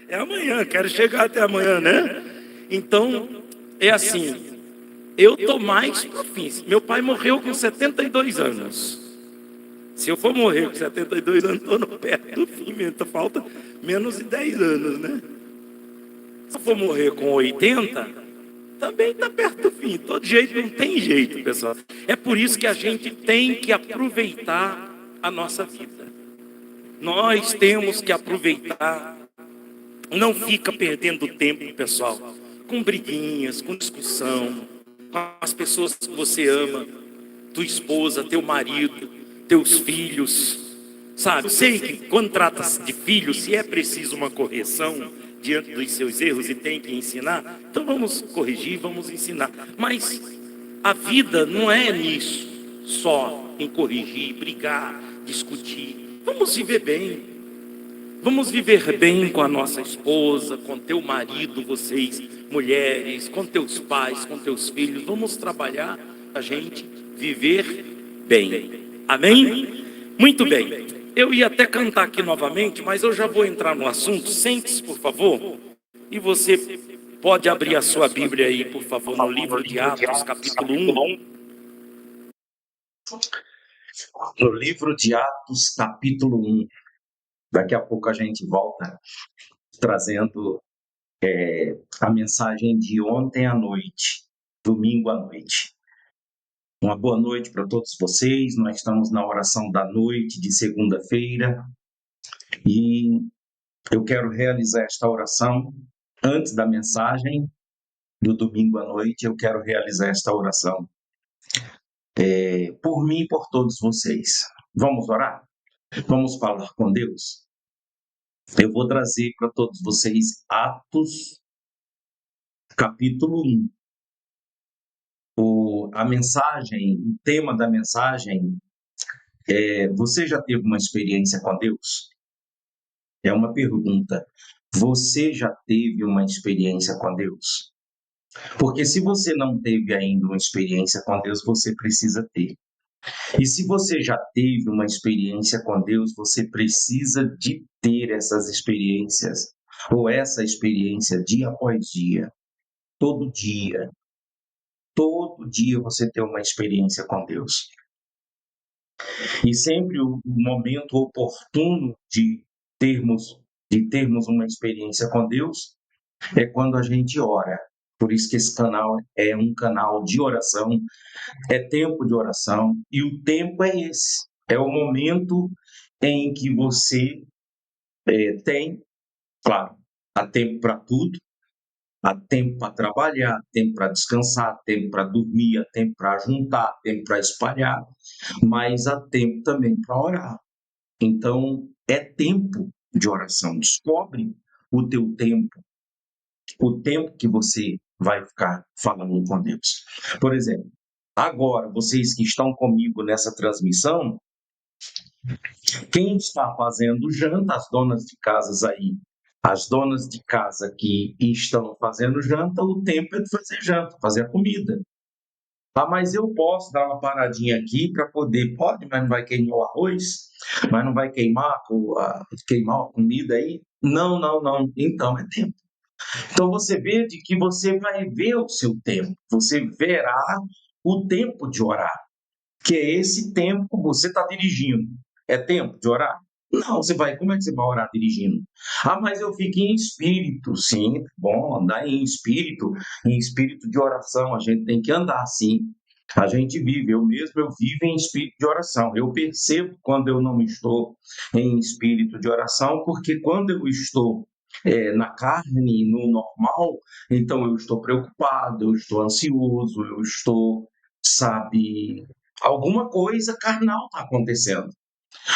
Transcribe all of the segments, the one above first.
É amanhã, quero chegar até amanhã, né? Então, é assim, eu tô mais pro fim. Meu pai morreu com 72 anos. Se eu for morrer com 72 anos, estou perto do fim mesmo. Falta menos de 10 anos, né? Se eu for morrer com 80, também está perto do fim. Todo jeito, não tem jeito, pessoal. É por isso que a gente tem que aproveitar a nossa vida. Nós temos que aproveitar. Não fica perdendo tempo, pessoal, com briguinhas, com discussão, com as pessoas que você ama, tua esposa, teu marido, teus filhos, sabe? Sei que quando trata-se de filhos, se é preciso uma correção diante dos seus erros e tem que ensinar, então vamos corrigir, vamos ensinar. Mas a vida não é nisso, só em corrigir, brigar, discutir. Vamos viver bem. Vamos viver bem com a nossa esposa, com teu marido, vocês, mulheres, com teus pais, com teus filhos. Vamos trabalhar a gente viver bem. Amém? Muito bem. Eu ia até cantar aqui novamente, mas eu já vou entrar no assunto. Sente-se, por favor. E você pode abrir a sua Bíblia aí, por favor, no livro de Atos, capítulo 1. No livro de Atos, capítulo 1. Daqui a pouco a gente volta trazendo a mensagem de ontem à noite, domingo à noite. Uma boa noite para todos vocês. Nós estamos na oração da noite de segunda-feira e eu quero realizar esta oração antes da mensagem do domingo à noite. Eu quero realizar esta oração por mim e por todos vocês. Vamos orar? Vamos falar com Deus? Eu vou trazer para todos vocês Atos, capítulo 1. A mensagem, o tema da mensagem é: você já teve uma experiência com Deus? É uma pergunta. Você já teve uma experiência com Deus? Porque se você não teve ainda uma experiência com Deus, você precisa ter. E se você já teve uma experiência com Deus, você precisa de ter essas experiências, ou essa experiência dia após dia, todo dia. Todo dia você tem uma experiência com Deus. E sempre o momento oportuno de termos uma experiência com Deus é quando a gente ora. Por isso que esse canal é um canal de oração, é tempo de oração, e o tempo é esse. É o momento em que você tem, claro, há tempo para tudo, há tempo para trabalhar, há tempo para descansar, há tempo para dormir, há tempo para juntar, há tempo para espalhar, mas há tempo também para orar. Então, é tempo de oração. Descobre o teu tempo, o tempo que você vai ficar falando com Deus. Por exemplo, agora, vocês que estão comigo nessa transmissão, quem está fazendo janta, as donas de casas aí, as donas de casa que estão fazendo janta, o tempo é de fazer janta, fazer a comida. Ah, mas eu posso dar uma paradinha aqui para poder. Pode, mas não vai queimar o arroz? Mas não vai queimar a comida aí? Não, não, não. Então é tempo. Então você vê de que você vai ver o seu tempo. Você verá o tempo de orar. Que é esse tempo que você está dirigindo. É tempo de orar? Não, como é que você vai orar dirigindo? Ah, mas eu fico em espírito. Sim, bom, andar em espírito de oração, a gente tem que andar sim. A gente vive, eu vivo em espírito de oração. Eu percebo quando eu não estou em espírito de oração, porque quando eu estou na carne, no normal, então eu estou preocupado, eu estou ansioso, eu estou, sabe, alguma coisa carnal está acontecendo.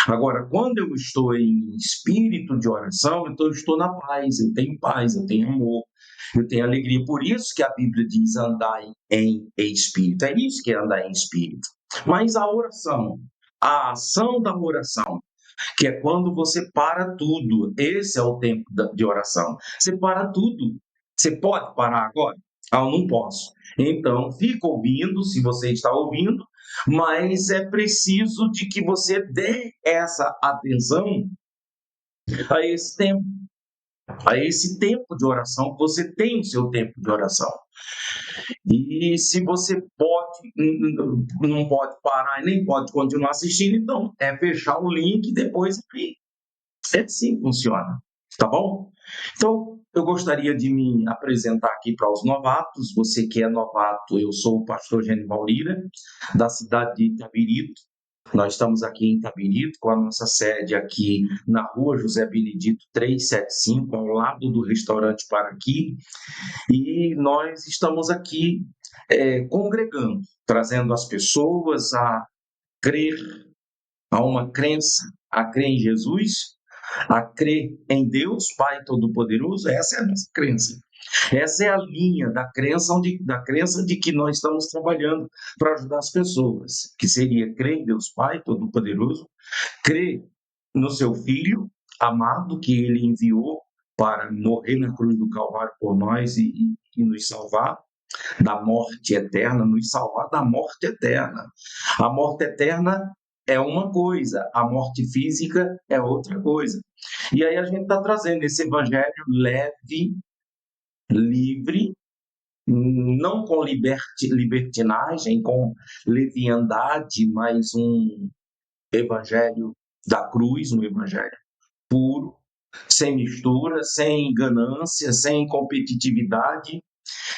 Agora, quando eu estou em espírito de oração, então eu estou na paz, eu tenho amor, eu tenho alegria. Por isso que a Bíblia diz andar em espírito. É isso que é andar em espírito. Mas a oração, a ação da oração, que é quando você para tudo. Esse é o tempo de oração. Você para tudo. Você pode parar agora? Ah, eu não posso. Então, fica ouvindo, se você está ouvindo, mas é preciso de que você dê essa atenção a esse tempo. a esse tempo de oração, você tem o seu tempo de oração. E se você pode, não pode parar e nem pode continuar assistindo, então é fechar o link e depois abrir. É assim que funciona, tá bom? Então, eu gostaria de me apresentar aqui para os novatos. Você que é novato, eu sou o pastor Genival Lira, da cidade de Itabirito. Nós estamos aqui em Itabirito, com a nossa sede aqui na rua José Benedito 375, ao lado do restaurante Paraqui. E nós estamos aqui congregando, trazendo as pessoas a crer, a uma crença, a crer em Jesus, a crer em Deus, Pai Todo-Poderoso. Essa é a nossa crença. Essa é a linha da crença de que nós estamos trabalhando para ajudar as pessoas, que seria crer em Deus Pai Todo-Poderoso, crer no seu Filho amado que Ele enviou para morrer na cruz do Calvário por nós e nos salvar da morte eterna, nos salvar da morte eterna. A morte eterna é uma coisa, a morte física é outra coisa. E aí a gente está trazendo esse evangelho leve, livre, não com libertinagem, com leviandade, mas um evangelho da cruz, um evangelho puro, sem mistura, sem ganância, sem competitividade,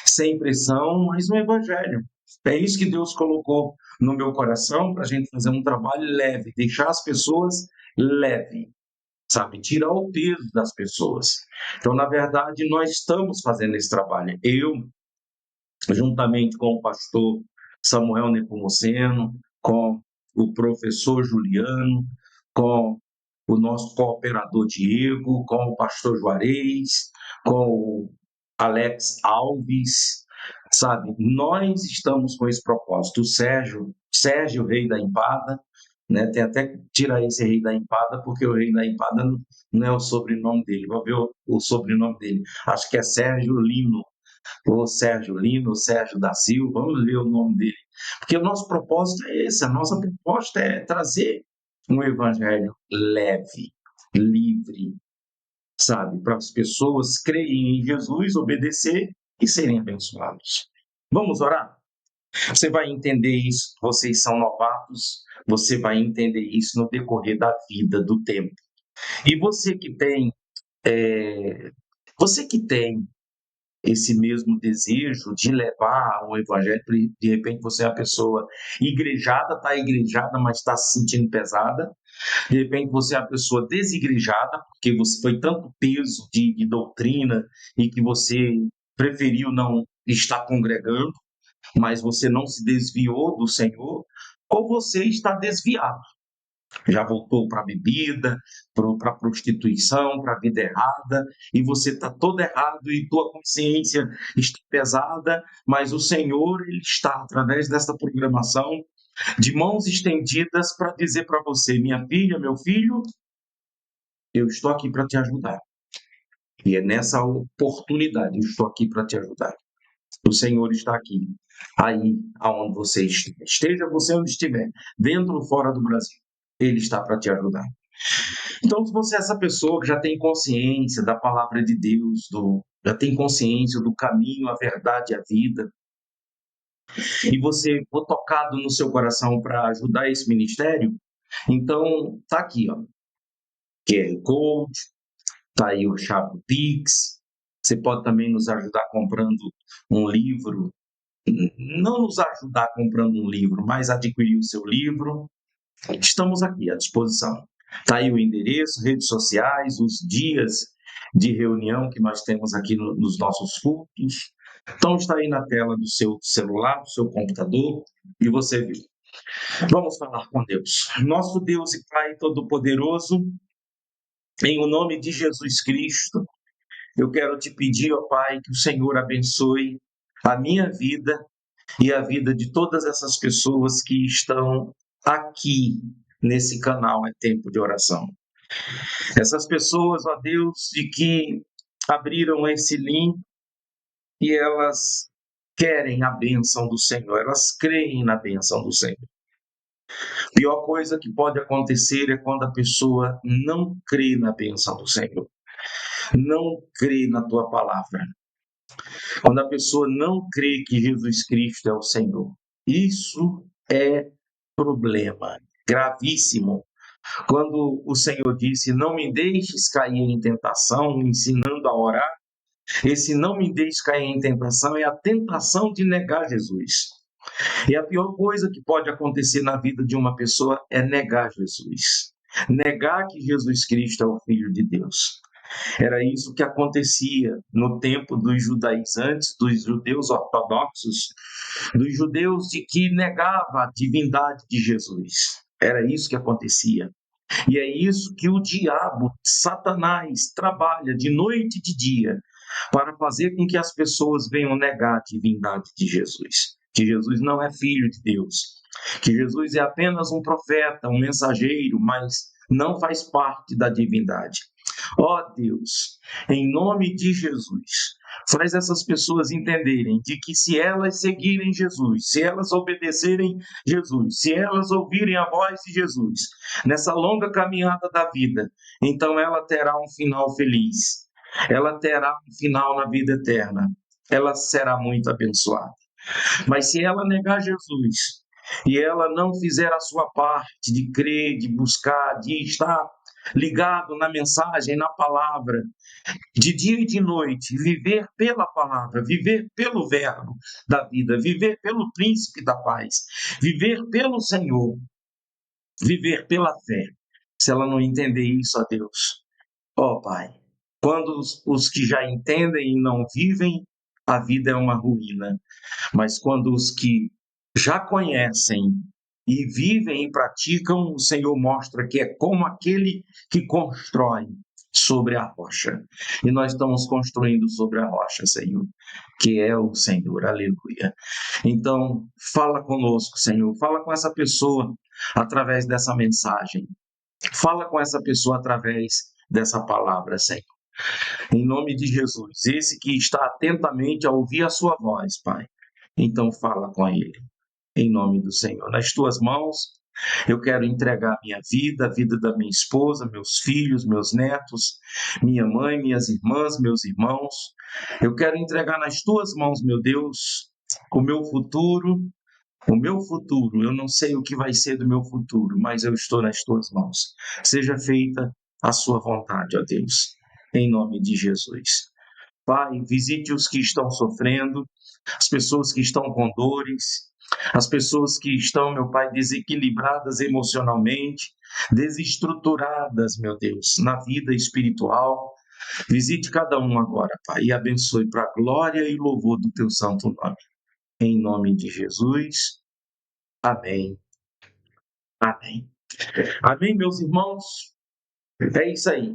sem pressão, mas um evangelho. É isso que Deus colocou no meu coração para a gente fazer um trabalho leve, deixar as pessoas leve, sabe? Tirar o peso das pessoas. Então, na verdade, nós estamos fazendo esse trabalho. Eu, juntamente com o pastor Samuel Nepomuceno, com o professor Juliano, com o nosso cooperador Diego, com o pastor Juarez, com o Alex Alves, sabe? Nós estamos com esse propósito. O Sérgio, Rei da Empada, né? Tem até que tirar esse Rei da Empada, porque o Rei da Empada não é o sobrenome dele. Vou ver o sobrenome dele. Acho que é Sérgio Lino, ou Sérgio Lino, ou Sérgio da Silva, vamos ver o nome dele. Porque o nosso propósito é esse, a nossa proposta é trazer um evangelho leve, livre, sabe? Para as pessoas crerem em Jesus, obedecer e serem abençoados. Vamos orar? Você vai entender isso, vocês são novatos, você vai entender isso no decorrer da vida, do tempo. E você que tem esse mesmo desejo de levar o evangelho, de repente você é uma pessoa igrejada, está igrejada, mas está se sentindo pesada. De repente você é uma pessoa desigrejada, porque você foi tanto peso de doutrina e que você preferiu não estar congregando, mas você não se desviou do Senhor, ou você está desviado. Já voltou para a bebida, para a prostituição, para a vida errada, e você está todo errado e tua consciência está pesada, mas o Senhor ele está, através desta programação, de mãos estendidas para dizer para você, minha filha, meu filho, eu estou aqui para te ajudar. E é nessa oportunidade, eu estou aqui para te ajudar. O Senhor está aqui, aí aonde você estiver. Esteja você onde estiver, dentro ou fora do Brasil. Ele está para te ajudar. Então, se você é essa pessoa que já tem consciência da palavra de Deus, já tem consciência do caminho, a verdade e a vida, e você for tocado no seu coração para ajudar esse ministério, então tá aqui, ó, QR Code, tá aí o chave Pix. Você pode também nos ajudar comprando um livro, não nos ajudar comprando um livro, mas adquirir o seu livro. Estamos aqui à disposição. Está aí o endereço, redes sociais, os dias de reunião que nós temos aqui nos nossos cultos. Então está aí na tela do seu celular, do seu computador, e você vê. Vamos falar com Deus. Nosso Deus e Pai Todo-Poderoso, em o nome de Jesus Cristo, eu quero te pedir, ó Pai, que o Senhor abençoe a minha vida e a vida de todas essas pessoas que estão aqui nesse canal É Tempo de Oração. Essas pessoas, ó Deus, de que abriram esse link e elas querem a bênção do Senhor, elas creem na bênção do Senhor. A pior coisa que pode acontecer é quando a pessoa não crê na bênção do Senhor. não crê na tua palavra, quando a pessoa não crê que Jesus Cristo é o Senhor. Isso é problema gravíssimo. Quando o Senhor disse: não me deixes cair em tentação, ensinando a orar, esse não me deixes cair em tentação é a tentação de negar Jesus. E a pior coisa que pode acontecer na vida de uma pessoa é negar Jesus. Negar que Jesus Cristo é o Filho de Deus. Era isso que acontecia no tempo dos judaizantes, dos judeus ortodoxos, dos judeus de que negava a divindade de Jesus. Era isso que acontecia. E é isso que o diabo, Satanás, trabalha de noite e de dia para fazer com que as pessoas venham negar a divindade de Jesus. Que Jesus não é filho de Deus. Que Jesus é apenas um profeta, um mensageiro, mas não faz parte da divindade. Ó Deus, em nome de Jesus, faz essas pessoas entenderem de que se elas seguirem Jesus, se elas obedecerem Jesus, se elas ouvirem a voz de Jesus, nessa longa caminhada da vida, então ela terá um final feliz, ela terá um final na vida eterna, ela será muito abençoada. Mas se ela negar Jesus e ela não fizer a sua parte de crer, de buscar, de estar ligado na mensagem, na palavra, de dia e de noite, viver pela palavra, viver pelo verbo da vida, viver pelo príncipe da paz, viver pelo Senhor, viver pela fé. Se ela não entender isso, a Deus, ó Pai, quando os que já entendem e não vivem, a vida é uma ruína. Mas quando os que já conhecem e vivem e praticam, o Senhor mostra que é como aquele que constrói sobre a rocha. E nós estamos construindo sobre a rocha, Senhor, que é o Senhor. Aleluia. Então, fala conosco, Senhor. Fala com essa pessoa através dessa mensagem. Fala com essa pessoa através dessa palavra, Senhor. Em nome de Jesus, esse que está atentamente a ouvir a sua voz, Pai. Então fala com ele, em nome do Senhor. Nas tuas mãos, eu quero entregar minha vida, a vida da minha esposa, meus filhos, meus netos, minha mãe, minhas irmãs, meus irmãos. Eu quero entregar nas tuas mãos, meu Deus, o meu futuro. O meu futuro, eu não sei o que vai ser do meu futuro, mas eu estou nas tuas mãos. Seja feita a sua vontade, ó Deus, em nome de Jesus. Pai, visite os que estão sofrendo, as pessoas que estão com dores, as pessoas que estão, meu Pai, desequilibradas emocionalmente, desestruturadas, meu Deus, na vida espiritual. Visite cada um agora, Pai, e abençoe para a glória e louvor do teu santo nome. Em nome de Jesus. Amém. Amém. Amém, meus irmãos? É isso aí.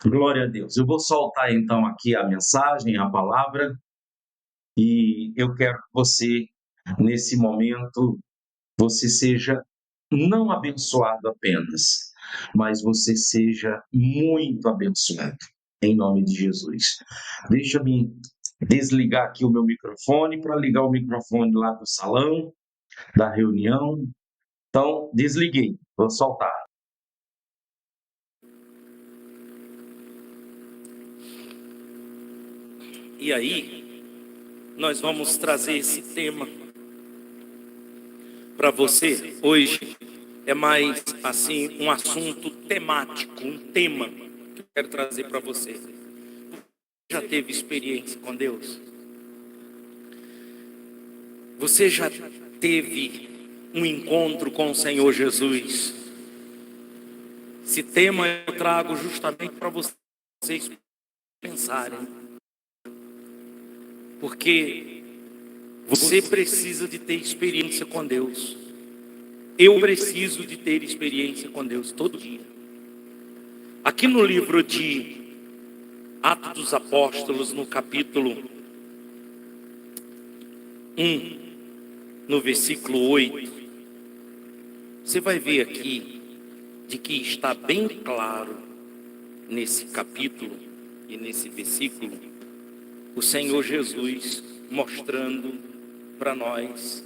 Glória a Deus. Eu vou soltar então aqui a mensagem, a palavra, e eu quero que você, nesse momento, você seja não abençoado apenas, mas você seja muito abençoado, em nome de Jesus. Deixa-me desligar aqui o meu microfone para ligar o microfone lá do salão, da reunião. Então, desliguei, vou soltar. E aí, nós vamos trazer esse tema para você hoje. É mais assim um assunto temático, um tema que eu quero trazer para você. Já teve experiência com Deus? Você já teve um encontro com o Senhor Jesus? Esse tema eu trago justamente para vocês pensarem, porque você precisa de ter experiência com Deus. Eu preciso de ter experiência com Deus todo dia. Aqui no livro de Atos dos Apóstolos, no capítulo 1, no versículo 8, você vai ver aqui de que está bem claro nesse capítulo e nesse versículo o Senhor Jesus mostrando para nós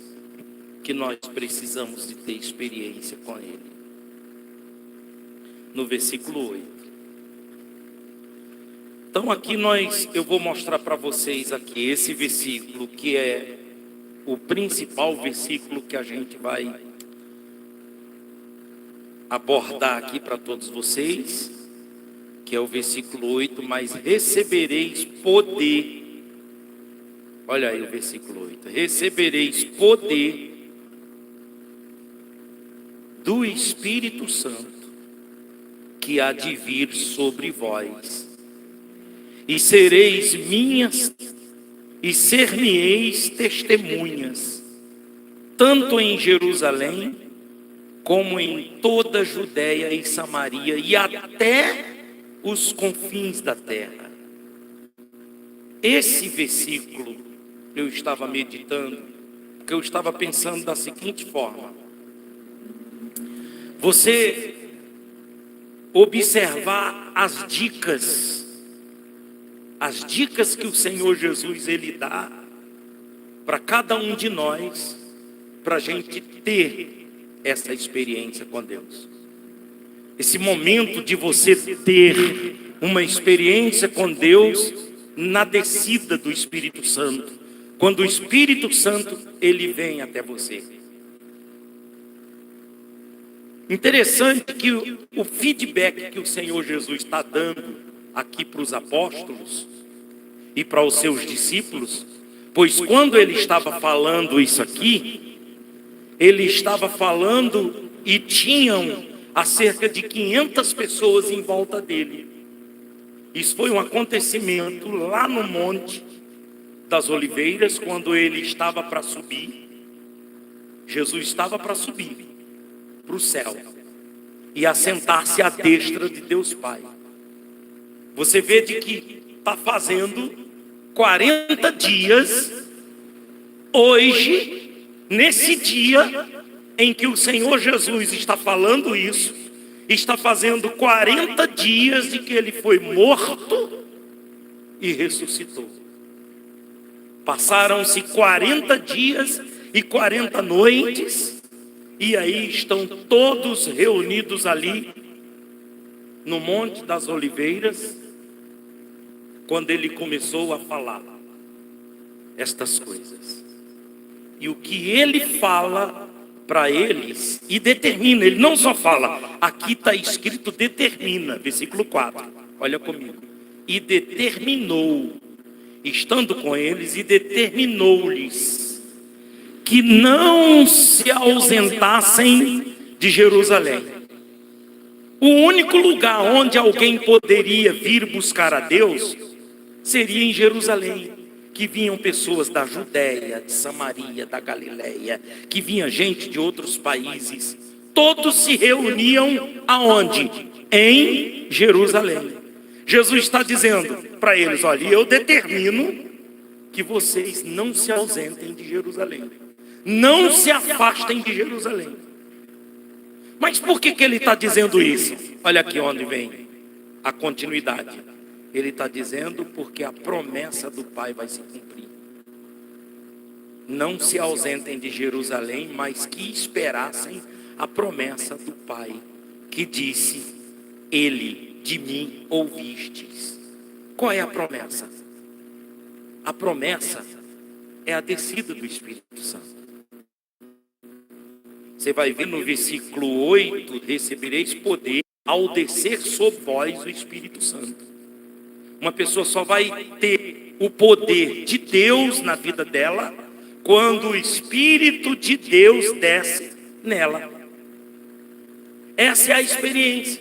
que nós precisamos de ter experiência com Ele. No versículo 8: Então aqui eu vou mostrar para vocês aqui esse versículo, que é o principal versículo que a gente vai abordar aqui para todos vocês, que é o versículo 8, mas recebereis poder. Olha aí o versículo 8. Recebereis poder do Espírito Santo, que há de vir sobre vós, e sereis minhas, e ser-me-eis testemunhas, tanto em Jerusalém, como em toda a Judéia e Samaria, e até os confins da terra. Esse versículo eu estava meditando, porque eu estava pensando da seguinte forma: você observar as dicas que o Senhor Jesus ele dá para cada um de nós, para a gente ter essa experiência com Deus. Esse momento de você ter uma experiência com Deus na descida do Espírito Santo, quando o Espírito Santo ele vem até você. Interessante que o feedback que o Senhor Jesus está dando aqui para os apóstolos e para os seus discípulos, pois quando ele estava falando isso aqui, ele estava falando e tinham a cerca de 500 pessoas em volta dele. Isso foi um acontecimento lá no Monte das Oliveiras, quando ele estava para subir. Jesus estava para subir para o céu e assentar-se à destra de Deus Pai. Você vê de que está fazendo 40 dias, hoje, nesse dia em que o Senhor Jesus está falando isso, está fazendo 40 dias de que ele foi morto e ressuscitou. Passaram-se 40 dias e 40 noites, e aí estão todos reunidos ali no Monte das Oliveiras, quando ele começou a falar estas coisas. E o que ele fala para eles, e determina, ele não só fala, aqui está escrito determina, versículo 4, olha comigo. E determinou, estando com eles, e determinou-lhes que não se ausentassem de Jerusalém. O único lugar onde alguém poderia vir buscar a Deus seria em Jerusalém, que vinham pessoas da Judéia, de Samaria, da Galileia, que vinha gente de outros países. Todos se reuniam aonde? Em Jerusalém. Jesus está dizendo para eles: olha, eu determino que vocês não se ausentem de Jerusalém, não se afastem de Jerusalém. Mas por que ele está dizendo isso? Olha aqui onde vem a continuidade. Ele está dizendo porque a promessa do Pai vai se cumprir. Não se ausentem de Jerusalém, mas que esperassem a promessa do Pai, que disse: ele de mim ouvistes. Qual é a promessa? A promessa é a descida do Espírito Santo. Você vai ver no versículo 8: recebereis poder ao descer sobre vós o Espírito Santo. Uma pessoa só vai ter o poder de Deus na vida dela quando o Espírito de Deus desce nela. Essa é a experiência.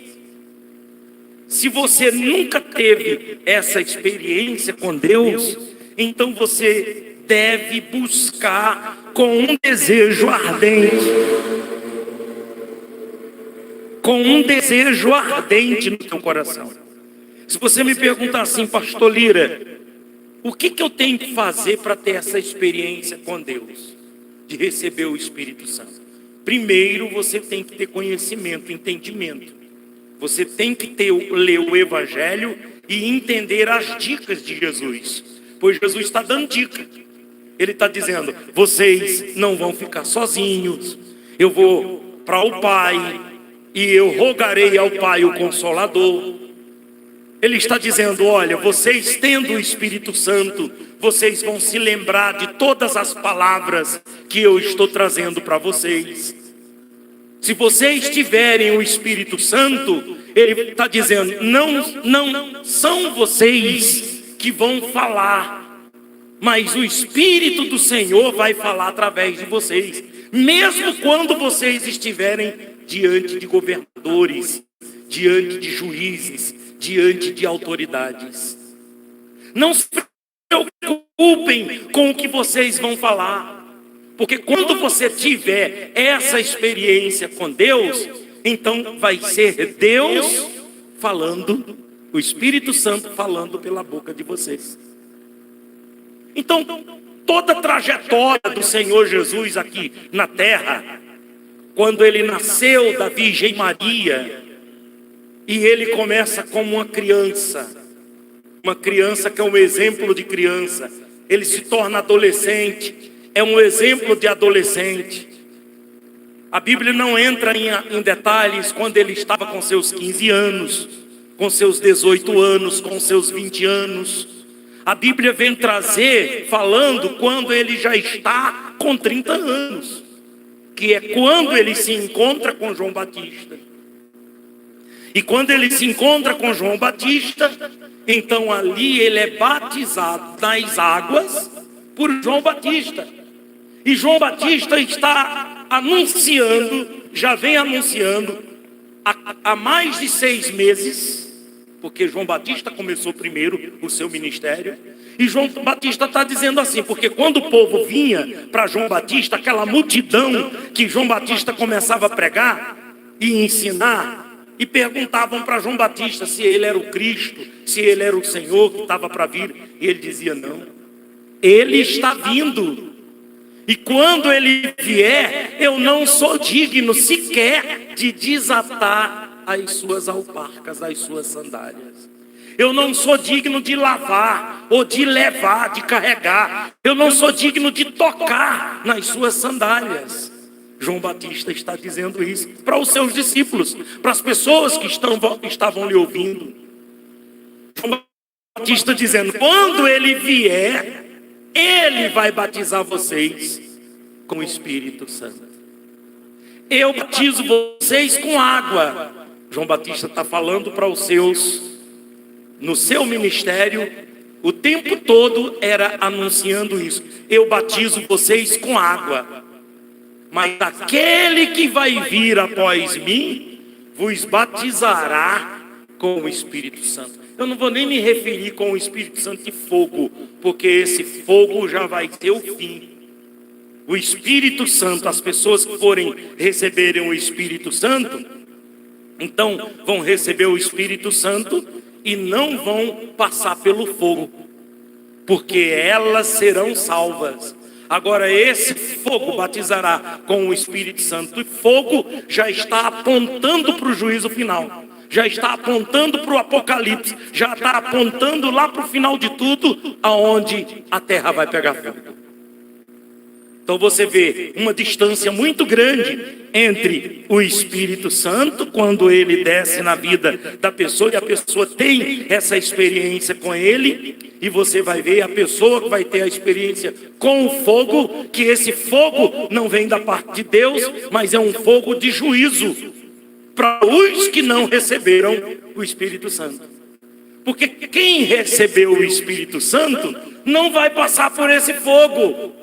Se você nunca teve essa experiência com Deus, então você deve buscar com um desejo ardente. Com um desejo ardente no teu coração. Se você me perguntar assim: pastor Lira, o que eu tenho que fazer para ter essa experiência com Deus, de receber o Espírito Santo? Primeiro, você tem que ter conhecimento, entendimento. Você tem que ler o Evangelho e entender as dicas de Jesus. Pois Jesus está dando dica. Ele está dizendo: vocês não vão ficar sozinhos. Eu vou para o Pai e eu rogarei ao Pai o Consolador. Ele está dizendo: olha, vocês tendo o Espírito Santo, vocês vão se lembrar de todas as palavras que eu estou trazendo para vocês. Se vocês tiverem o Espírito Santo, ele está dizendo, não são vocês que vão falar, mas o Espírito do Senhor vai falar através de vocês, mesmo quando vocês estiverem diante de governadores, diante de juízes, diante de autoridades. Não se preocupem com o que vocês vão falar, porque quando você tiver essa experiência com Deus, então vai ser Deus falando, o Espírito Santo falando pela boca de vocês. Então, toda a trajetória do Senhor Jesus aqui na terra, quando ele nasceu da Virgem Maria, e ele começa como uma criança que é um exemplo de criança, ele se torna adolescente, é um exemplo de adolescente. A Bíblia não entra em detalhes quando ele estava com seus 15 anos, com seus 18 anos, com seus 20 anos. A Bíblia vem trazer, falando quando ele já está com 30 anos, que é quando ele se encontra com João Batista. E quando ele se encontra com João Batista, então ali ele é batizado nas águas por João Batista. E João Batista está anunciando, já vem anunciando há mais de 6 meses, porque João Batista começou primeiro o seu ministério, e João Batista está dizendo assim, porque quando o povo vinha para João Batista, aquela multidão que João Batista começava a pregar e ensinar, e perguntavam para João Batista se ele era o Cristo, se ele era o Senhor que estava para vir, e ele dizia: não, ele está vindo. E quando ele vier, eu não sou digno sequer de desatar as suas alparcas, as suas sandálias. Eu não sou digno de lavar, ou de levar, de carregar. Eu não sou digno de tocar nas suas sandálias. João Batista está dizendo isso para os seus discípulos, para as pessoas que estavam lhe ouvindo. João Batista dizendo: quando ele vier, ele vai batizar vocês com o Espírito Santo. Eu batizo vocês com água. João Batista está falando para os seus, no seu ministério, o tempo todo era anunciando isso. Eu batizo vocês com água, mas aquele que vai vir após mim vos batizará com o Espírito Santo. Eu não vou nem me referir com o Espírito Santo de fogo, porque esse fogo já vai ter o fim. O Espírito Santo, as pessoas que forem receberem o Espírito Santo, então vão receber o Espírito Santo e não vão passar pelo fogo, porque elas serão salvas. Agora esse fogo batizará com o Espírito Santo, e fogo já está apontando para o juízo final, já está apontando para o Apocalipse, já está apontando lá para o final de tudo, aonde a terra vai pegar fogo. Então você vê uma distância muito grande entre o Espírito Santo, quando ele desce na vida da pessoa, e a pessoa tem essa experiência com ele, e você vai ver a pessoa que vai ter a experiência com o fogo, que esse fogo não vem da parte de Deus, mas é um fogo de juízo para os que não receberam o Espírito Santo. Porque quem recebeu o Espírito Santo não vai passar por esse fogo,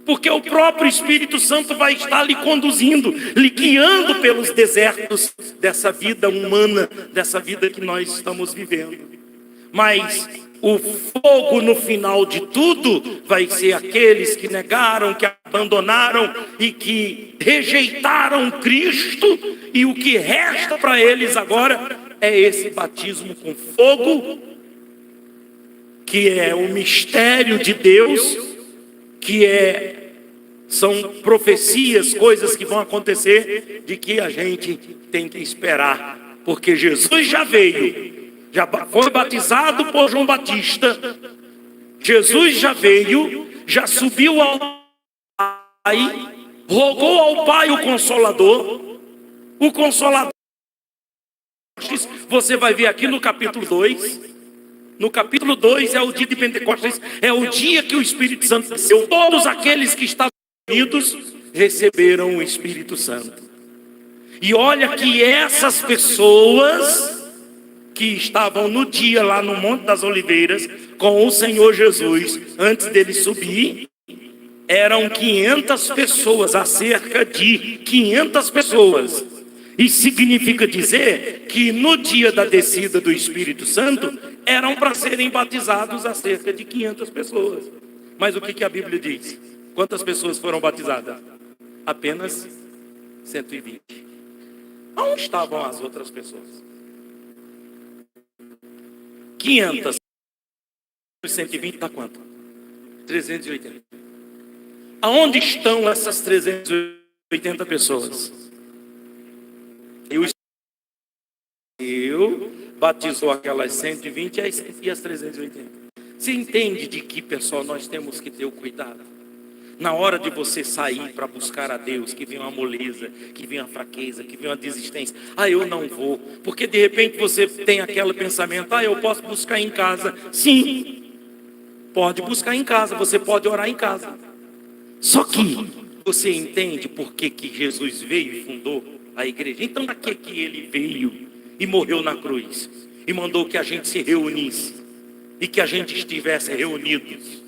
porque o próprio Espírito Santo vai estar lhe conduzindo, lhe guiando pelos desertos dessa vida humana, dessa vida que nós estamos vivendo. Mas o fogo no final de tudo vai ser aqueles que negaram, que abandonaram e que rejeitaram Cristo, e o que resta para eles agora é esse batismo com fogo, que é o mistério de Deus, que são profecias, coisas que vão acontecer, de que a gente tem que esperar, porque Jesus já veio, já foi batizado por João Batista, Jesus já veio, já subiu ao Pai, rogou ao Pai o Consolador você vai ver aqui no capítulo 2. No capítulo 2 é o dia de Pentecostes, é o dia que o Espírito Santo desceu. Todos aqueles que estavam unidos receberam o Espírito Santo. E olha que essas pessoas que estavam no dia lá no Monte das Oliveiras com o Senhor Jesus, antes dele subir, eram 500 pessoas, acerca de 500 pessoas. E significa dizer que no dia da descida do Espírito Santo, eram para serem batizados acerca de 500 pessoas. Mas o que a Bíblia diz? Quantas pessoas foram batizadas? Apenas 120. Onde estavam as outras pessoas? 500. 120 dá quanto? 380. Aonde estão essas 380 pessoas? Eu batizou aquelas 120 e as 380. Você entende de que, pessoal, nós temos que ter o cuidado? Na hora de você sair para buscar a Deus, que vem uma moleza, que vem uma fraqueza, que vem uma desistência. Eu não vou. Porque de repente você tem aquele pensamento, eu posso buscar em casa. Sim, pode buscar em casa, você pode orar em casa. Só que você entende por que Jesus veio e fundou a igreja? Então para que ele veio e morreu na cruz? E mandou que a gente se reunisse e que a gente estivesse reunidos.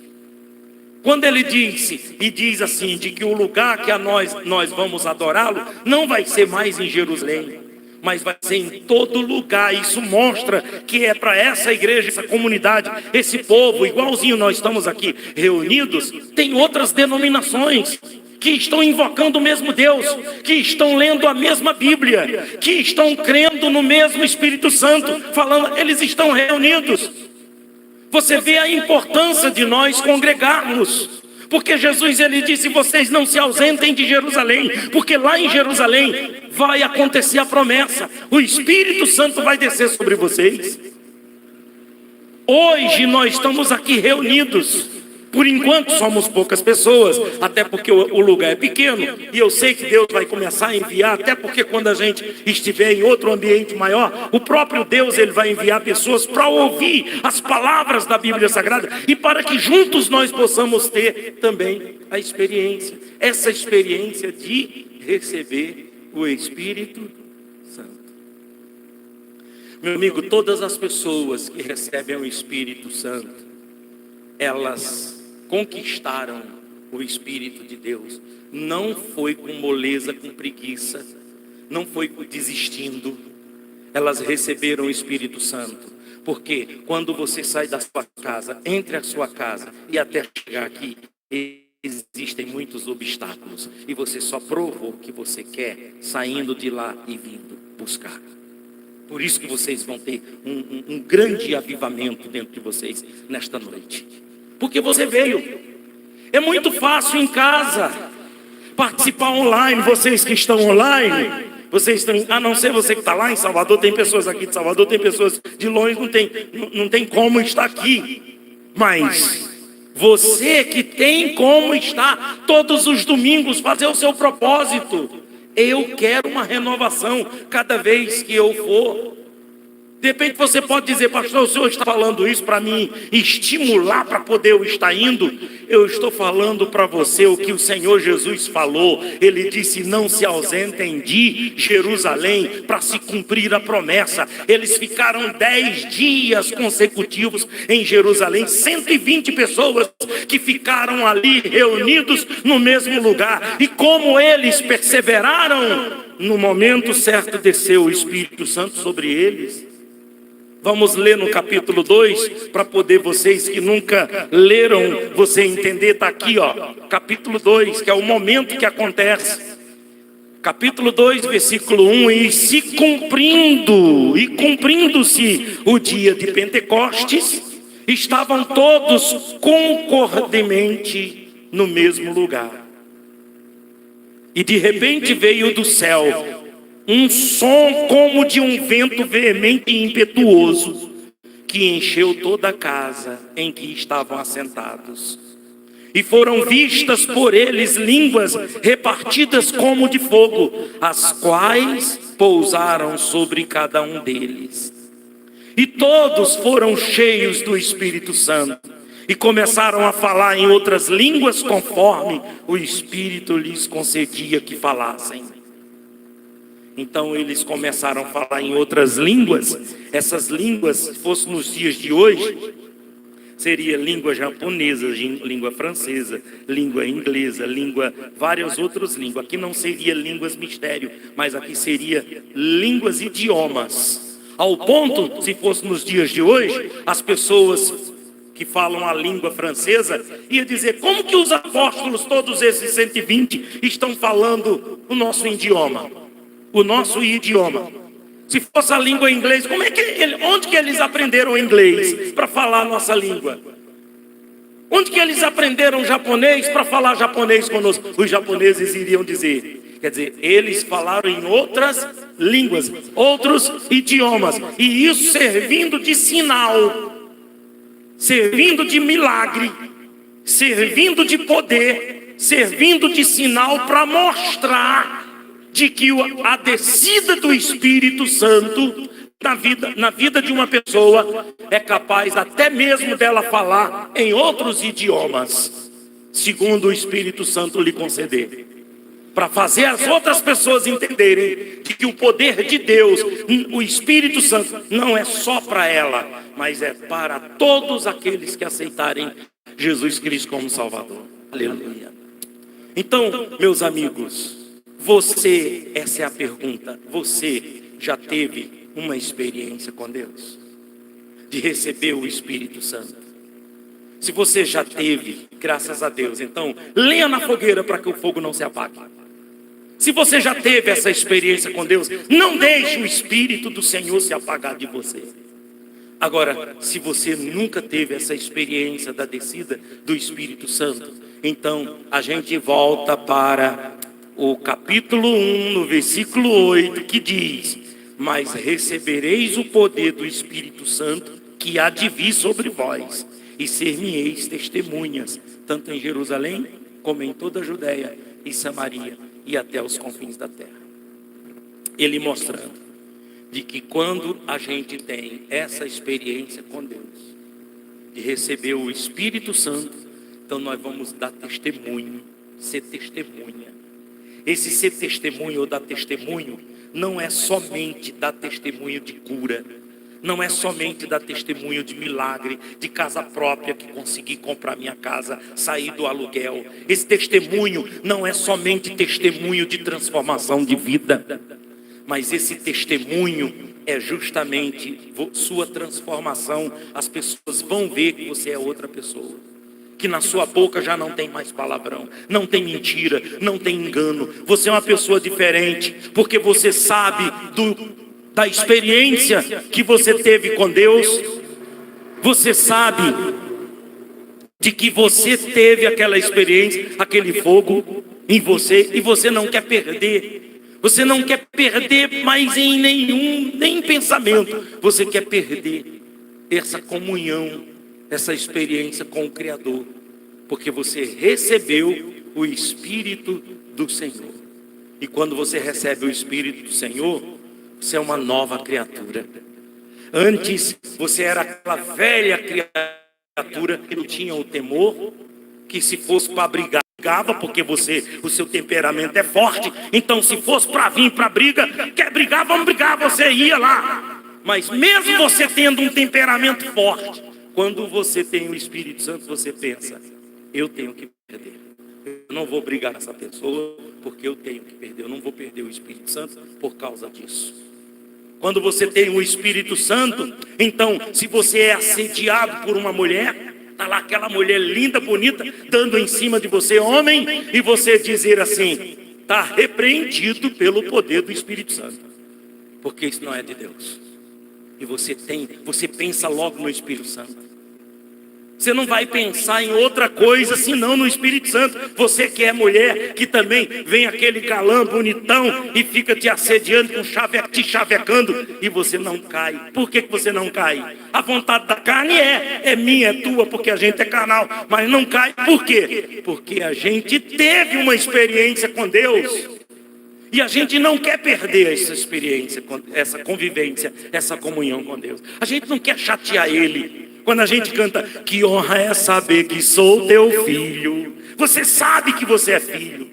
Quando ele disse, e diz assim, de que o lugar que nós vamos adorá-lo, não vai ser mais em Jerusalém, mas vai ser em todo lugar. Isso mostra que é para essa igreja, essa comunidade, esse povo, igualzinho nós estamos aqui reunidos, tem outras denominações que estão invocando o mesmo Deus, que estão lendo a mesma Bíblia, que estão crendo no mesmo Espírito Santo, falando, eles estão reunidos. Você vê a importância de nós congregarmos, porque Jesus ele disse, vocês não se ausentem de Jerusalém, porque lá em Jerusalém vai acontecer a promessa, o Espírito Santo vai descer sobre vocês. Hoje nós estamos aqui reunidos, por enquanto somos poucas pessoas, até porque o lugar é pequeno, e eu sei que Deus vai começar a enviar, até porque quando a gente estiver em outro ambiente maior, o próprio Deus ele vai enviar pessoas para ouvir as palavras da Bíblia Sagrada, e para que juntos nós possamos ter também a experiência, essa experiência de receber o Espírito Santo. Meu amigo, todas as pessoas que recebem o Espírito Santo, elas conquistaram o Espírito de Deus. Não foi com moleza, com preguiça, não foi desistindo. Elas receberam o Espírito Santo. Porque quando você sai da sua casa, entre a sua casa e até chegar aqui, existem muitos obstáculos. E você só provou o que você quer saindo de lá e vindo buscar. Por isso que vocês vão ter um grande avivamento dentro de vocês nesta noite. Porque você veio. É muito fácil em casa participar online. Vocês que estão online, vocês estão, a não ser você que está lá em Salvador, tem pessoas aqui de Salvador, tem pessoas de longe, não tem como estar aqui. Mas você que tem como estar todos os domingos, fazer o seu propósito. Eu quero uma renovação cada vez que eu for. De repente você pode dizer, pastor, o senhor está falando isso para me estimular para poder eu estar indo? Eu estou falando para você o que o Senhor Jesus falou. Ele disse, não se ausentem de Jerusalém para se cumprir a promessa. Eles ficaram 10 dias consecutivos em Jerusalém, 120 pessoas que ficaram ali reunidos no mesmo lugar. E como eles perseveraram, no momento certo desceu o Espírito Santo sobre eles. Vamos ler no capítulo 2, para poder vocês que nunca leram, você entender, está aqui, capítulo 2, que é o momento que acontece. Capítulo 2, versículo 1, e cumprindo-se o dia de Pentecostes, estavam todos concordemente no mesmo lugar. E de repente veio do céu um som como de um vento veemente e impetuoso, que encheu toda a casa em que estavam assentados. E foram vistas por eles línguas repartidas como de fogo, as quais pousaram sobre cada um deles. E todos foram cheios do Espírito Santo e começaram a falar em outras línguas conforme o Espírito lhes concedia que falassem. Então eles começaram a falar em outras línguas. Essas línguas, se fosse nos dias de hoje, seria língua japonesa, língua francesa, língua inglesa, várias outras línguas. Aqui não seria línguas mistério, mas aqui seria línguas idiomas. Ao ponto, se fosse nos dias de hoje, as pessoas que falam a língua francesa ia dizer: como que os apóstolos, todos esses 120, estão falando o nosso idioma? O nosso idioma. Se fosse a língua inglesa, onde que eles aprenderam inglês para falar a nossa língua? Onde que eles aprenderam japonês para falar japonês conosco? Os japoneses iriam dizer, quer dizer, eles falaram em outras línguas, outros idiomas, e isso servindo de sinal, servindo de milagre, servindo de poder, servindo de sinal para mostrar de que a descida do Espírito Santo na vida de uma pessoa é capaz até mesmo dela falar em outros idiomas, segundo o Espírito Santo lhe conceder, para fazer as outras pessoas entenderem de que o poder de Deus, o Espírito Santo, não é só para ela, mas é para todos aqueles que aceitarem Jesus Cristo como Salvador. Aleluia. Então, meus amigos, essa é a pergunta, você já teve uma experiência com Deus? De receber o Espírito Santo? Se você já teve, graças a Deus, então lenha na fogueira para que o fogo não se apague. Se você já teve essa experiência com Deus, não deixe o Espírito do Senhor se apagar de você. Agora, se você nunca teve essa experiência da descida do Espírito Santo, então a gente volta para o capítulo 1, no versículo 8, que diz: mas recebereis o poder do Espírito Santo que há de vir sobre vós, e ser-me-eis testemunhas, tanto em Jerusalém, como em toda a Judéia e Samaria, e até os confins da terra. Ele mostrando de que quando a gente tem essa experiência com Deus, de receber o Espírito Santo, então nós vamos dar testemunho, ser testemunha. Esse ser testemunho ou dar testemunho não é somente dar testemunho de cura, não é somente dar testemunho de milagre, de casa própria, que consegui comprar minha casa, sair do aluguel. Esse testemunho não é somente testemunho de transformação de vida, mas esse testemunho é justamente sua transformação. As pessoas vão ver que você é outra pessoa, que na sua boca já não tem mais palavrão, não tem mentira, não tem engano. Você é uma pessoa diferente, porque você sabe da experiência que você teve com Deus. Você sabe de que você teve aquela experiência, aquele fogo em você, e você não quer perder. Você não quer perder mais em nem pensamento. Você quer perder essa comunhão, essa experiência com o Criador, porque você recebeu o Espírito do Senhor. E quando você recebe o Espírito do Senhor, você é uma nova criatura. Antes você era aquela velha criatura que não tinha o temor, que se fosse para brigar, brigava, porque o seu temperamento é forte. Então se fosse para vir para briga, quer brigar, vamos brigar, você ia lá. Mas mesmo você tendo um temperamento forte, quando você tem o Espírito Santo, você pensa: eu tenho que perder. Eu não vou brigar com essa pessoa porque eu tenho que perder. Eu não vou perder o Espírito Santo por causa disso. Quando você tem o Espírito Santo, então, se você é assediado por uma mulher, está lá aquela mulher linda, bonita, dando em cima de você, homem, e você dizer assim: está repreendido pelo poder do Espírito Santo, porque isso não é de Deus. E você pensa logo no Espírito Santo. Você não vai pensar em outra coisa senão no Espírito Santo. Você que é mulher, que também vem aquele galã bonitão e fica te assediando, te chavecando, e você não cai. Por que você não cai? A vontade da carne é minha, é tua, porque a gente é carnal, mas não cai. Por quê? Porque a gente teve uma experiência com Deus. E a gente não quer perder essa experiência, essa convivência, essa comunhão com Deus. A gente não quer chatear Ele. Quando a gente canta, que honra é saber que sou teu filho. Você sabe que você é filho.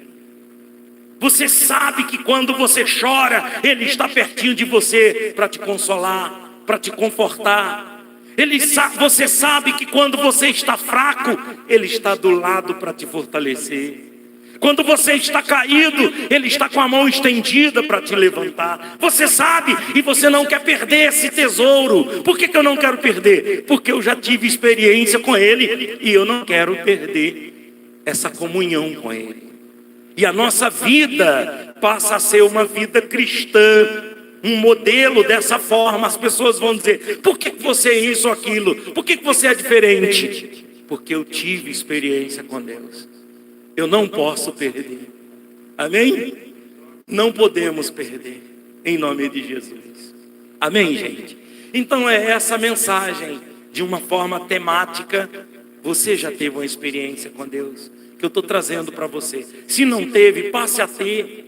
Você sabe que quando você chora, Ele está pertinho de você para te consolar, para te confortar. Você sabe que quando você está fraco, Ele está do lado para te fortalecer. Quando você está caído, Ele está com a mão estendida para te levantar. Você sabe e você não quer perder esse tesouro. Por que eu não quero perder? Porque eu já tive experiência com Ele e eu não quero perder essa comunhão com Ele. E a nossa vida passa a ser uma vida cristã, um modelo dessa forma. As pessoas vão dizer, por que você é isso ou aquilo? Por que você é diferente? Porque eu tive experiência com Deus. Eu não posso perder. Amém? Não podemos perder. Em nome de Jesus. Amém, gente? Então é essa mensagem, de uma forma temática. Você já teve uma experiência com Deus, que eu estou trazendo para você. Se não teve, passe a ter.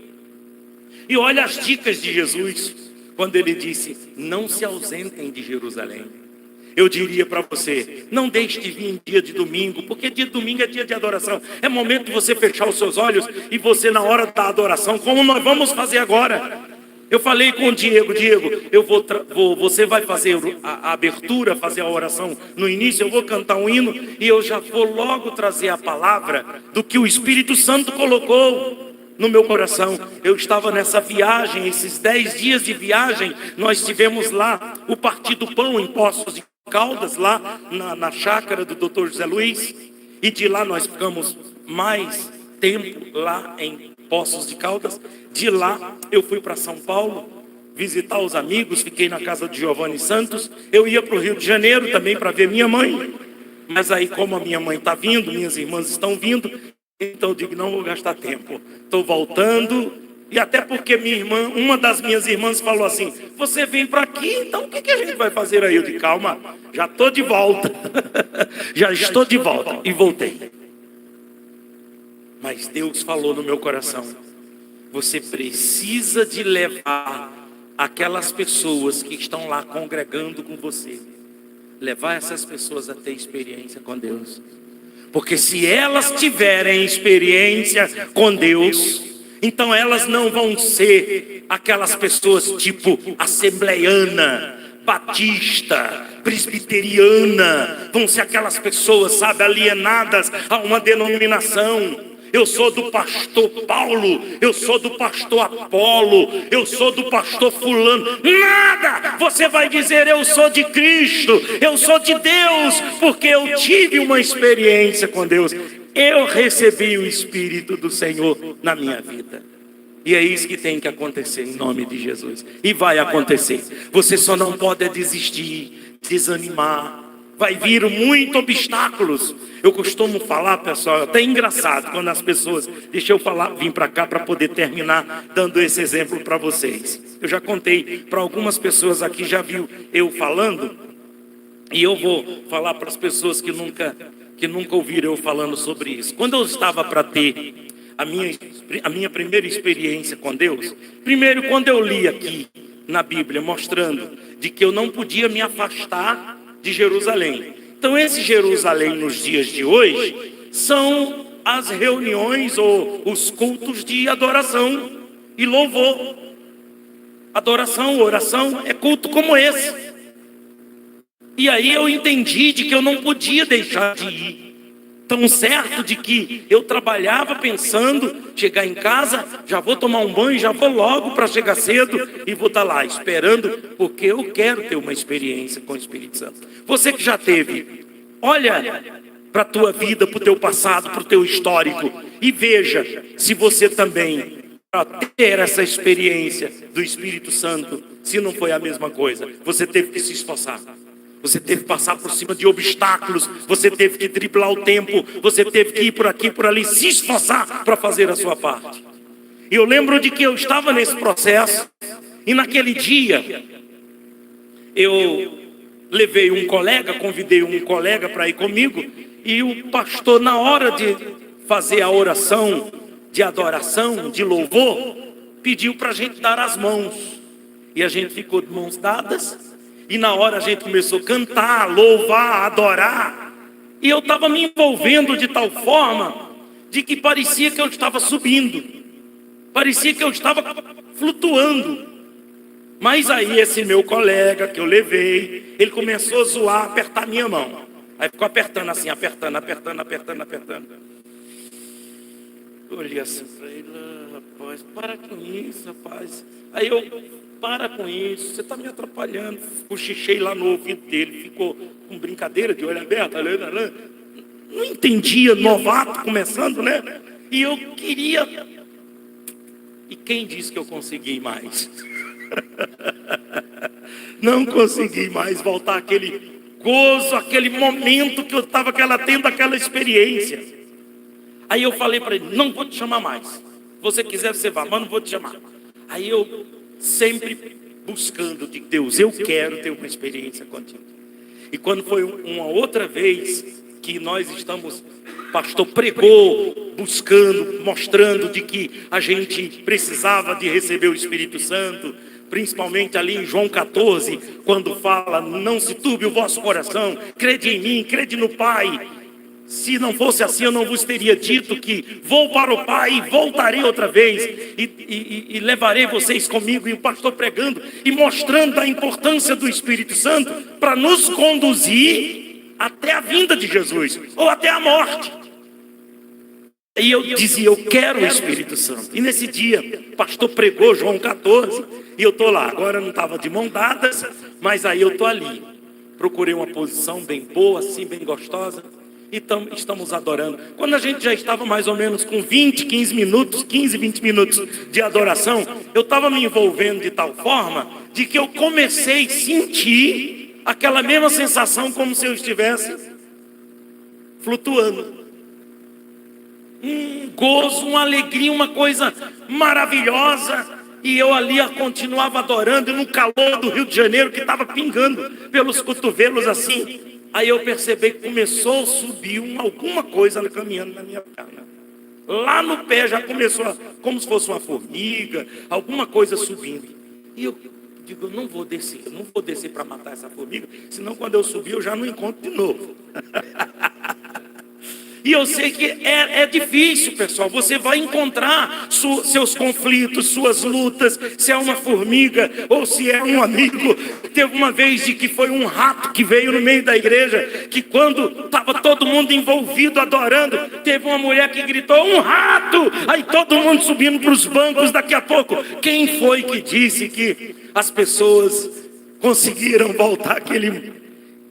E olha as dicas de Jesus, quando Ele disse, não se ausentem de Jerusalém. Eu diria para você, não deixe de vir em dia de domingo, porque dia de domingo é dia de adoração. É momento de você fechar os seus olhos e você, na hora da adoração, como nós vamos fazer agora. Eu falei com o Diego, você vai fazer a abertura, fazer a oração no início, eu vou cantar um hino e eu já vou logo trazer a palavra do que o Espírito Santo colocou no meu coração. Eu estava nessa viagem, esses 10 dias de viagem, nós tivemos lá o Partir do Pão em Poços de Caldas, lá na chácara do Dr. José Luiz, e de lá nós ficamos mais tempo lá em Poços de Caldas. De lá eu fui para São Paulo visitar os amigos, fiquei na casa de Giovanni Santos. Eu ia para o Rio de Janeiro também para ver minha mãe, mas aí como a minha mãe está vindo, minhas irmãs estão vindo, então eu digo, não vou gastar tempo, estou voltando. E até porque minha irmã, uma das minhas irmãs falou assim, você vem para aqui, então o que a gente vai fazer aí? Eu disse, calma, já estou de volta. Já estou de volta. E voltei. Mas Deus falou no meu coração, você precisa de levar aquelas pessoas que estão lá congregando com você, levar essas pessoas a ter experiência com Deus. Porque se elas tiverem experiência com Deus, então elas não vão ser aquelas pessoas tipo assembleiana, batista, presbiteriana. Vão ser aquelas pessoas, sabe, alienadas a uma denominação. Eu sou do pastor Paulo, eu sou do pastor Apolo, eu sou do pastor fulano. Nada! Você vai dizer, eu sou de Cristo, eu sou de Deus, porque eu tive uma experiência com Deus. Eu recebi o Espírito do Senhor na minha vida. E é isso que tem que acontecer em nome de Jesus. E vai acontecer. Você só não pode desistir, desanimar. Vai vir muitos obstáculos. Eu costumo falar, pessoal, até engraçado quando as pessoas... Deixa eu vir para cá para poder terminar dando esse exemplo para vocês. Eu já contei para algumas pessoas aqui, já viu eu falando. E eu vou falar para as pessoas que nunca ouviram eu falando sobre isso. Quando eu estava para ter a minha primeira experiência com Deus, primeiro quando eu li aqui na Bíblia mostrando de que eu não podia me afastar de Jerusalém. Então esse Jerusalém nos dias de hoje são as reuniões ou os cultos de adoração e louvor. Adoração, oração é culto como esse. E aí eu entendi de que eu não podia deixar de ir. Tão certo de que eu trabalhava pensando, chegar em casa, já vou tomar um banho, já vou logo para chegar cedo e vou estar lá esperando, porque eu quero ter uma experiência com o Espírito Santo. Você que já teve, olha para a tua vida, para o teu passado, para o teu histórico e veja se você também, para ter essa experiência do Espírito Santo, se não foi a mesma coisa, você teve que se esforçar. Você teve que passar por cima de obstáculos, você teve que driblar o tempo, você teve que ir por aqui, por ali, se esforçar para fazer a sua parte. E eu lembro de que eu estava nesse processo, e naquele dia, eu levei um colega, convidei um colega para ir comigo, e o pastor, na hora de fazer a oração de adoração, de louvor, pediu para a gente dar as mãos. E a gente ficou de mãos dadas, e na hora a gente começou a cantar, louvar, adorar. E eu estava me envolvendo de tal forma, de que parecia que eu estava subindo, parecia que eu estava flutuando. Mas aí esse meu colega que eu levei, ele começou a zoar, apertar minha mão. Aí ficou apertando assim, apertando. Eu olhei assim para ele: rapaz, para com isso, rapaz. Aí eu: para com isso, você está me atrapalhando. Cochichei lá no ouvido dele, ficou com brincadeira de olho aberto. Não entendia, novato começando, né? E eu queria... E quem disse que eu consegui mais? Não consegui mais voltar aquele gozo, aquele momento que eu estava tendo aquela experiência. Aí eu falei para ele: não vou te chamar mais. Se você quiser, você vá, mas não vou te chamar. Aí eu sempre buscando de Deus: eu quero ter uma experiência contigo. E quando foi uma outra vez que nós estamos, o pastor pregou, buscando, mostrando de que a gente precisava de receber o Espírito Santo, principalmente ali em João 14, quando fala: não se turbe o vosso coração, crede em mim, crede no Pai. Se não fosse assim, eu não vos teria dito que vou para o Pai e voltarei outra vez, e levarei vocês comigo. E o pastor pregando e mostrando a importância do Espírito Santo para nos conduzir até a vinda de Jesus, ou até a morte. E eu dizia: eu quero o Espírito Santo. E nesse dia, o pastor pregou João 14, e eu estou lá. Agora não estava de mão dadas, mas aí eu estou ali. Procurei uma posição bem boa, assim, bem gostosa. Então, estamos adorando. Quando a gente já estava mais ou menos com 15 minutos de adoração, eu estava me envolvendo de tal forma de que eu comecei a sentir aquela mesma sensação, como se eu estivesse flutuando. Um gozo, uma alegria, uma coisa maravilhosa. E eu ali continuava adorando, no calor do Rio de Janeiro, que estava pingando pelos cotovelos assim. Aí eu percebi que começou a subir alguma coisa caminhando na minha perna. Lá no pé já começou, como se fosse uma formiga, alguma coisa subindo. E eu digo: eu não vou descer para matar essa formiga, senão quando eu subir eu já não encontro de novo. E eu sei que é difícil, pessoal. Você vai encontrar seus conflitos, suas lutas, se é uma formiga ou se é um amigo. Teve uma vez de que foi um rato que veio no meio da igreja, que quando estava todo mundo envolvido, adorando, teve uma mulher que gritou: um rato! Aí todo mundo subindo para os bancos. Daqui a pouco, quem foi que disse que as pessoas conseguiram voltar aquele...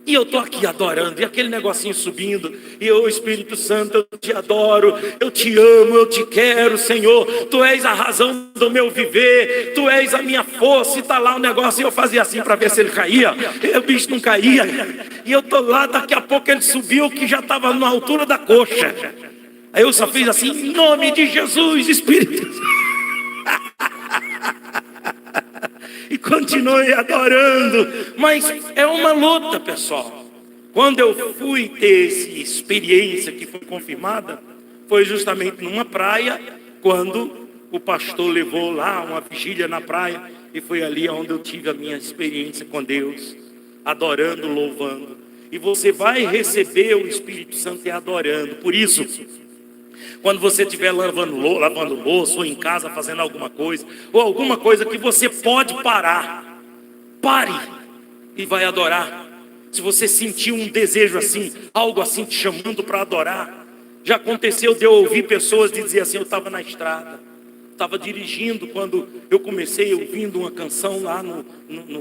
E eu estou aqui adorando, e aquele negocinho subindo, e eu: Espírito Santo, eu te adoro, eu te amo, eu te quero, Senhor, Tu és a razão do meu viver, Tu és a minha força. E está lá o negócio, e eu fazia assim para ver se ele caía, e o bicho não caía, e eu estou lá, daqui a pouco ele subiu, que já estava na altura da coxa. Aí eu só fiz assim: em nome de Jesus, Espírito Santo. E continuei adorando. Mas é uma luta, pessoal. Quando eu fui ter essa experiência que foi confirmada, foi justamente numa praia, quando o pastor levou lá uma vigília na praia, e foi ali onde eu tive a minha experiência com Deus, adorando, louvando. E você vai receber o Espírito Santo adorando. Por isso, quando você estiver lavando louça, ou em casa fazendo alguma coisa, ou alguma coisa que você pode parar, pare e vai adorar. Se você sentir um desejo assim, algo assim te chamando para adorar. Já aconteceu de eu ouvir pessoas dizer assim: eu estava na estrada, estava dirigindo, quando eu comecei ouvindo uma canção lá no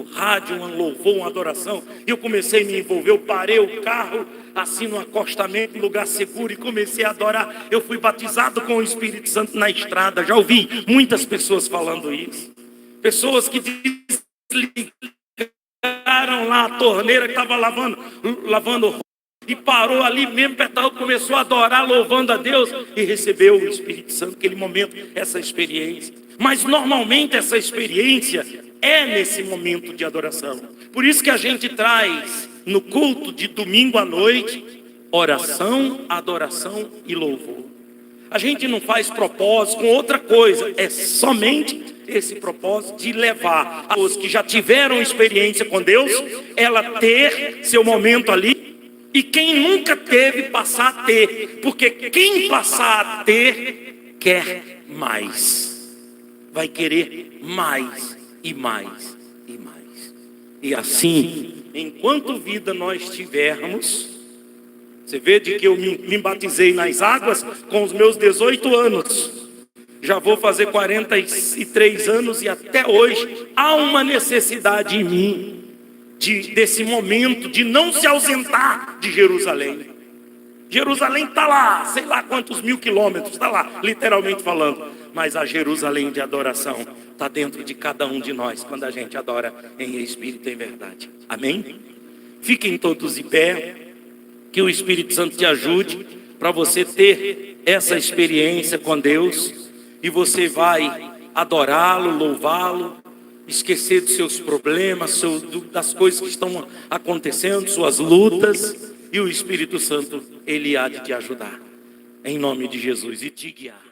rádio, um louvor, uma adoração, e eu comecei a me envolver. Eu parei o carro assim no acostamento, em lugar seguro, e comecei a adorar. Eu fui batizado com o Espírito Santo na estrada. Já ouvi muitas pessoas falando isso, pessoas que desligaram ligaram lá a torneira que estava lavando e parou ali mesmo, Betal começou a adorar, louvando a Deus e recebeu o Espírito Santo, naquele momento, essa experiência. Mas normalmente essa experiência é nesse momento de adoração. Por isso que a gente traz no culto de domingo à noite, oração, adoração e louvor. A gente não faz propósito com outra coisa, é somente esse propósito de levar as pessoas que já tiveram experiência com Deus, ela ter seu momento ali, e quem nunca teve, passar a ter, porque quem passar a ter, quer mais, vai querer mais, e mais, e mais. E assim, enquanto vida nós tivermos, você vê de que eu me batizei nas águas com os meus 18 anos, já vou fazer 43 anos e até hoje há uma necessidade em mim, desse momento de não se ausentar de Jerusalém. Jerusalém está lá, sei lá quantos 1000 quilômetros, está lá, literalmente falando. Mas a Jerusalém de adoração está dentro de cada um de nós, quando a gente adora em espírito e em verdade. Amém? Fiquem todos em pé, que o Espírito Santo te ajude para você ter essa experiência com Deus, e você vai adorá-lo, louvá-lo, esquecer dos seus problemas, das coisas que estão acontecendo, suas lutas, e o Espírito Santo, ele há de te ajudar, em nome de Jesus, e te guiar.